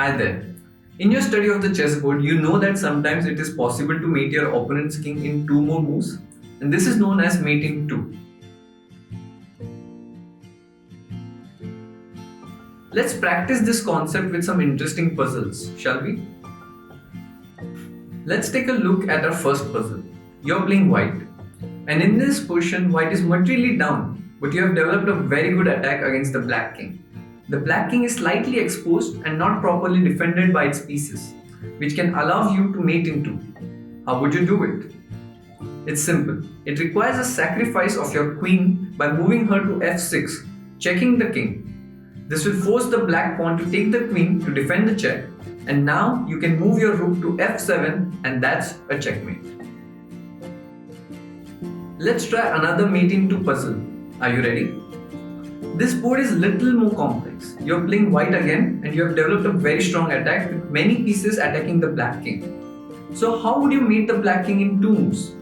Hi there. In your study of the chessboard, you know that sometimes it is possible to mate your opponent's king in two more moves, and this is known as mating 2. Let's practice this concept with some interesting puzzles, shall we? Let's take a look at our first puzzle. You're playing white, and in this position, white is materially down, but you have developed a very good attack against the black king. The black king is slightly exposed and not properly defended by its pieces, which can allow you to mate in 2. How would you do it? It's simple. It requires a sacrifice of your queen by moving her to f6, checking the king. This will force the black pawn to take the queen to defend the check, and now you can move your rook to f7, and that's a checkmate. Let's try another mating 2 puzzle. Are you ready? This board is little more complex. You're playing white again, and you have developed a very strong attack with many pieces attacking the black king. So how would you mate the black king in 2 moves?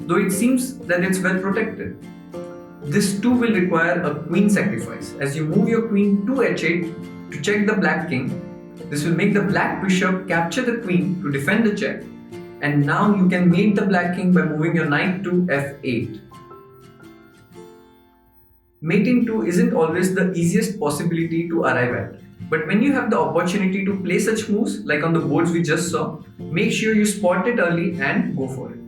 Though it seems that it's well protected. This too will require a queen sacrifice, as you move your queen to h8 to check the black king. This will make the black bishop capture the queen to defend the check, and now you can mate the black king by moving your knight to f8. Mating 2 isn't always the easiest possibility to arrive at, but when you have the opportunity to play such moves like on the boards we just saw, make sure you spot it early and go for it.